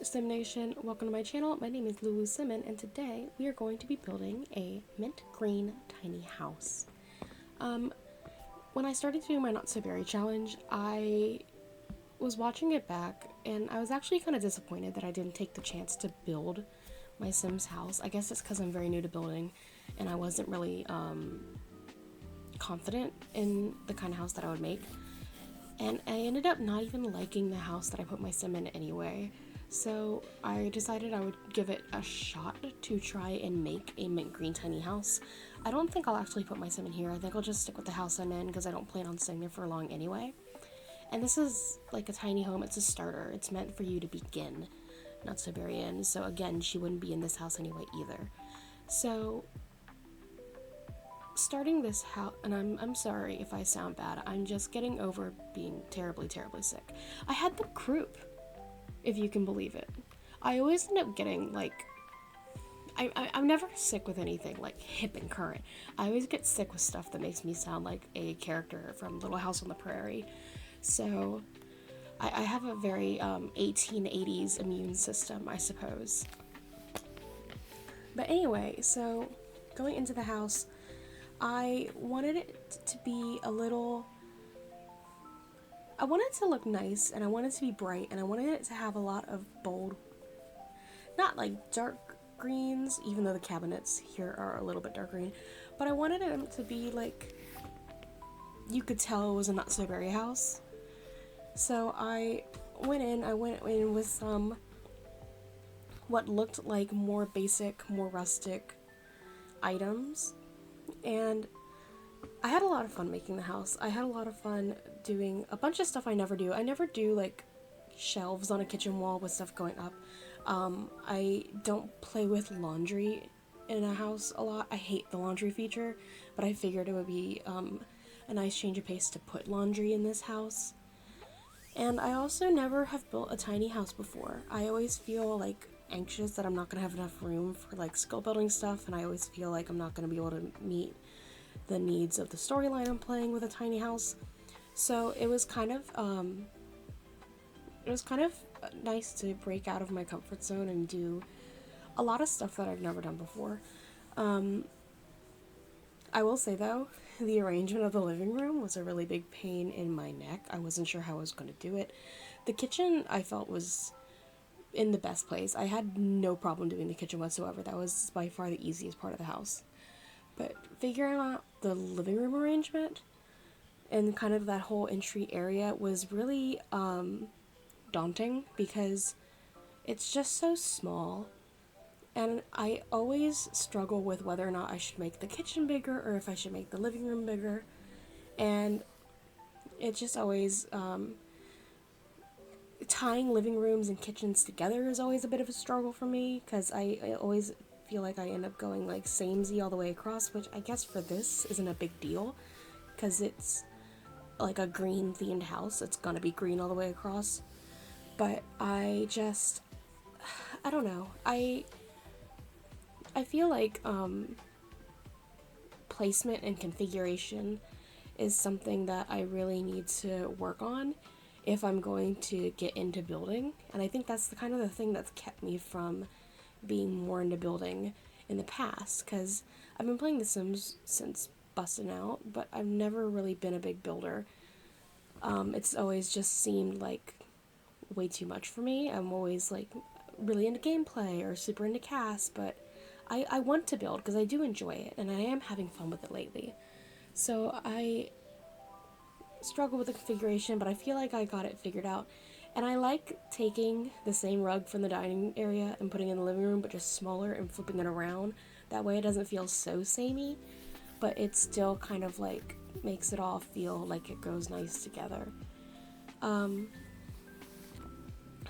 Sim Nation, welcome to my channel. My name is lulusimmin, and today we are going to be building a mint green tiny house. When I started doing my Not So Berry challenge, I was watching it back, and I was actually kind of disappointed that I didn't take the chance to build my Sims house. I guess it's because I'm very new to building, and I wasn't really confident in the kind of house that I would make. And I ended up not even liking the house that I put my sim in anyway. So I decided I would give it a shot to try and make a mint green tiny house. I don't think I'll actually put my sim in here. I think I'll just stick with the house I'm in because I don't plan on staying there for long anyway. And this is like a tiny home. It's a starter. It's meant for you to begin, not so very in. So again, she wouldn't be in this house anyway either. So starting this house, and I'm sorry if I sound bad. I'm just getting over being terribly sick. I had the croup, if you can believe it. I always end up getting like I'm never sick with anything like hip and current. I always get sick with stuff that makes me sound like a character from Little House on the Prairie. So I have a very 1880s immune system, I suppose. But anyway, so going into the house, I wanted it to be a little... I wanted it to look nice, and I wanted it to be bright, and I wanted it to have a lot of bold, not like dark greens, even though the cabinets here are a little bit dark green, but I wanted them to be like, you could tell it was a Not So Berry house. So I went in with some what looked like more basic, more rustic items, and I had a lot of fun making the house. I had a lot of fun doing a bunch of stuff I never do. I never do like shelves on a kitchen wall with stuff going up. I don't play with laundry in a house a lot. I hate the laundry feature, but I figured it would be a nice change of pace to put laundry in this house. And I also never have built a tiny house before. I always feel like anxious that I'm not going to have enough room for like skill building stuff, and I always feel like I'm not going to be able to meet the needs of the storyline I'm playing with a tiny house. So it was kind of nice to break out of my comfort zone and do a lot of stuff that I've never done before. I will say though, the arrangement of the living room was a really big pain in my neck. I wasn't sure how I was going to do it. The kitchen I felt was in the best place. I had no problem doing the kitchen whatsoever. That was by far the easiest part of the house. But figuring out the living room arrangement and kind of that whole entry area was really daunting because it's just so small, and I always struggle with whether or not I should make the kitchen bigger or if I should make the living room bigger, and it just always tying living rooms and kitchens together is always a bit of a struggle for me because I always feel like I end up going like samey all the way across, which I guess for this isn't a big deal because it's like a green themed house. It's gonna be green all the way across. But I don't know. I feel like placement and configuration is something that I really need to work on if I'm going to get into building. And I think that's the kind of the thing that's kept me from being more into building in the past, because I've been playing The Sims since busting out, but I've never really been a big builder. It's always just seemed like way too much for me. I'm always like really into gameplay or super into cast, but I want to build because I do enjoy it and I am having fun with it lately. So I struggle with the configuration, but I feel like I got it figured out. And I like taking the same rug from the dining area and putting it in the living room, but just smaller and flipping it around. That way it doesn't feel so samey, but it still kind of like makes it all feel like it goes nice together.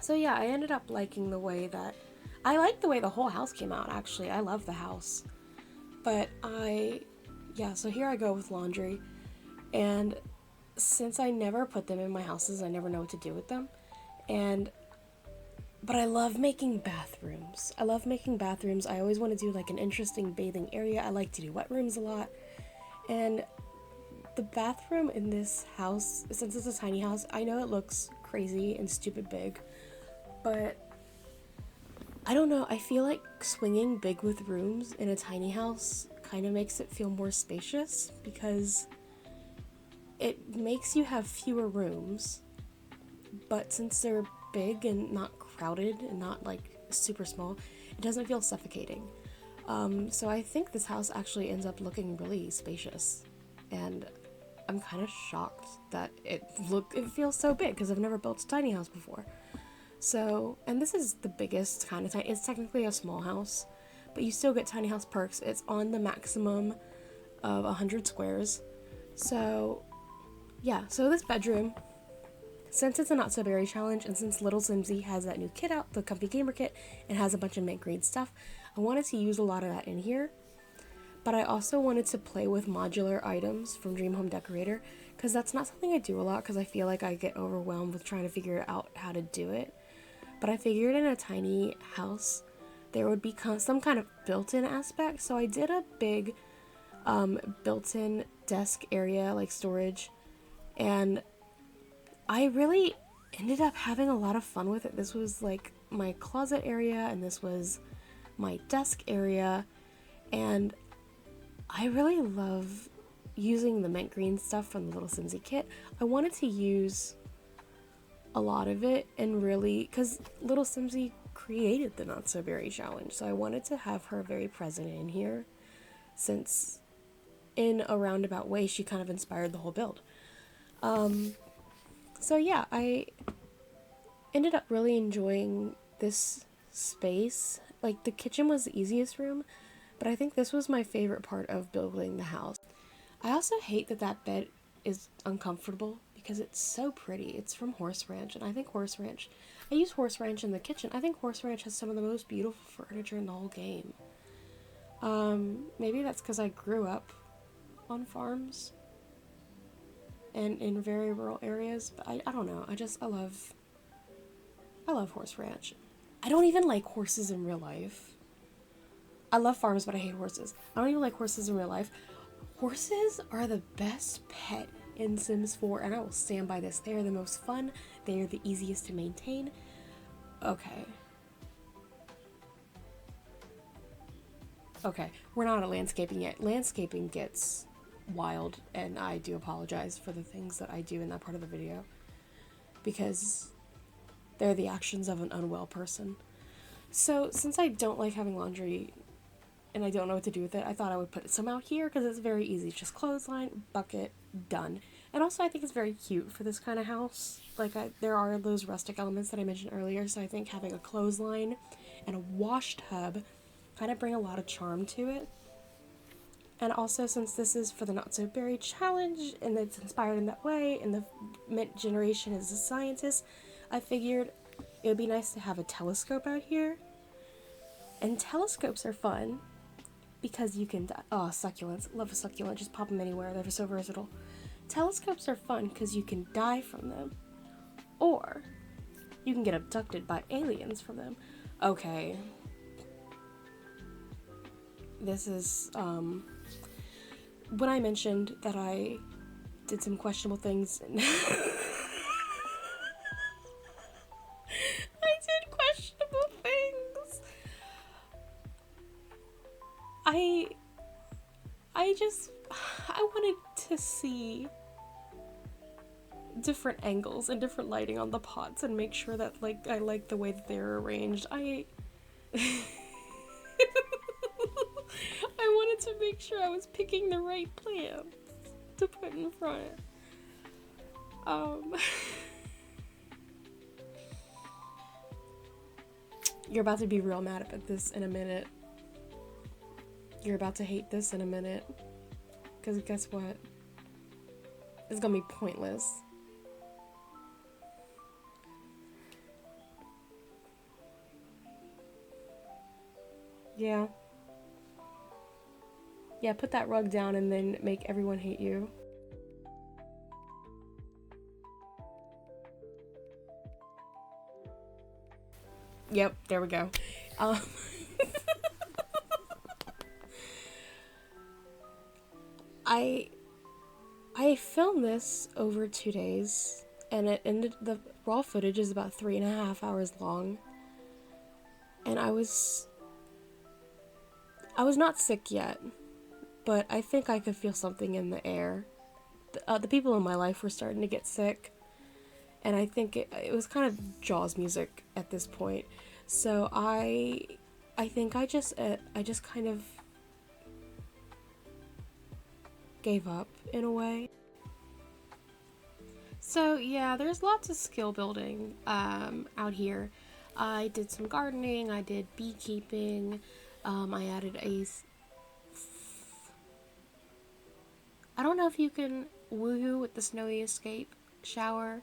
So yeah, I ended up liking the way that... I like the way the whole house came out, actually. I love the house. But so here I go with laundry. And since I never put them in my houses, I never know what to do with them. But I love making bathrooms. I always want to do like an interesting bathing area. I like to do wet rooms a lot. And the bathroom in this house, since it's a tiny house, I know it looks crazy and stupid big, but I don't know, I feel like swinging big with rooms in a tiny house kind of makes it feel more spacious because it makes you have fewer rooms, but since they're big and not crowded and not like super small, it doesn't feel suffocating. So I think this house actually ends up looking really spacious, and I'm kind of shocked that it feels so big because I've never built a tiny house before. So, and this is the biggest kind of tiny. It's technically a small house, but you still get tiny house perks. It's on the maximum of 100 squares. So, yeah. So this bedroom, since it's a not so berry challenge, and since Little Simsy has that new kit out, the Comfy Gamer Kit, and has a bunch of mint green stuff, I wanted to use a lot of that in here. But I also wanted to play with modular items from Dream Home Decorator, because that's not something I do a lot, because I feel like I get overwhelmed with trying to figure out how to do it. But I figured in a tiny house there would be some kind of built-in aspect, so I did a big built-in desk area, like storage, and I really ended up having a lot of fun with it. This was like my closet area, and this was my desk area, and I really love using the mint green stuff from the Little Simsy kit. I wanted to use a lot of it, and really, because Little Simsy created the Not So Berry Challenge, so I wanted to have her very present in here, since in a roundabout way she kind of inspired the whole build. So yeah, I ended up really enjoying this space. Like, the kitchen was the easiest room, but I think this was my favorite part of building the house. I also hate that that bed is uncomfortable because it's so pretty. It's from Horse Ranch, and I think I use Horse Ranch in the kitchen. I think Horse Ranch has some of the most beautiful furniture in the whole game. Maybe that's because I grew up on farms and in very rural areas, but I don't know. I love Horse Ranch. I don't even like horses in real life. I love farms, but I hate horses. I don't even like horses in real life. Horses are the best pet in Sims 4, and I will stand by this. They are the most fun. They are the easiest to maintain. Okay. Okay, we're not at landscaping yet. Landscaping gets wild, and I do apologize for the things that I do in that part of the video, because they're the actions of an unwell person. So, since I don't like having laundry and I don't know what to do with it, I thought I would put some out here because it's very easy. Just clothesline, bucket, done. And also I think it's very cute for this kind of house. Like, there are those rustic elements that I mentioned earlier, so I think having a clothesline and a wash tub kind of bring a lot of charm to it. And also, since this is for the Not So Berry Challenge and it's inspired in that way, and the Mint generation is a scientist, I figured it would be nice to have a telescope out here. And telescopes are fun because you can, succulents, love a succulent, just pop them anywhere, they're so versatile. Telescopes are fun because you can die from them, or you can get abducted by aliens from them. Okay. This is, when I mentioned that I did some questionable things, and I did questionable things. I wanted to see different angles and different lighting on the pots and make sure that, like, I like the way that they're arranged. I wanted to make sure I was picking the right plants to put in front. You're about to be real mad about this in a minute. You're about to hate this in a minute. Because guess what? It's gonna be pointless. Yeah. Yeah, put that rug down and then make everyone hate you. Yep, there we go. I filmed this over 2 days, and the raw footage is about 3.5 hours long. and I was not sick yet, but I think I could feel something in the air. The people in my life were starting to get sick, and I think it was kind of Jaws music at this point. So I think I just kind of gave up in a way. So yeah, there's lots of skill building out here. I did some gardening, I did beekeeping, I added I don't know if you can woohoo with the snowy escape shower,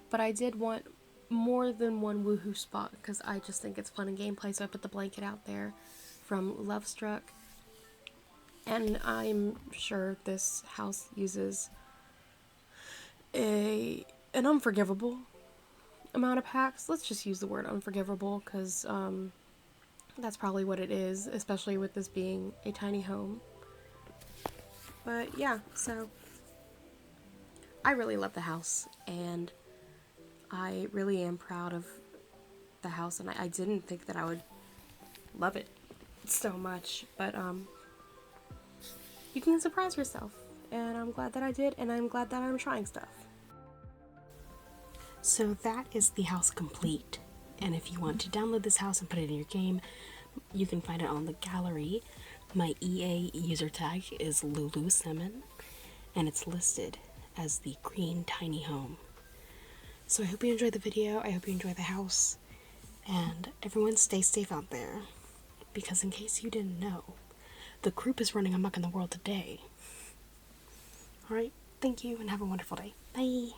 but I did want more than one woohoo spot because I just think it's fun in gameplay, so I put the blanket out there from Lovestruck. And I'm sure this house uses an unforgivable amount of packs. Let's just use the word unforgivable because that's probably what it is, especially with this being a tiny home. But yeah, so I really love the house, and I really am proud of the house, and I didn't think that I would love it so much, but you can surprise yourself, and I'm glad that I did, and I'm glad that I'm trying stuff. So that is the house complete. And if you want to download this house and put it in your game, you can find it on the gallery. My EA user tag is lulusimmin, and it's listed as the green tiny home. So I hope you enjoyed the video. I hope you enjoy the house. And everyone stay safe out there. Because in case you didn't know, the group is running amok in the world today. Alright, thank you and have a wonderful day. Bye!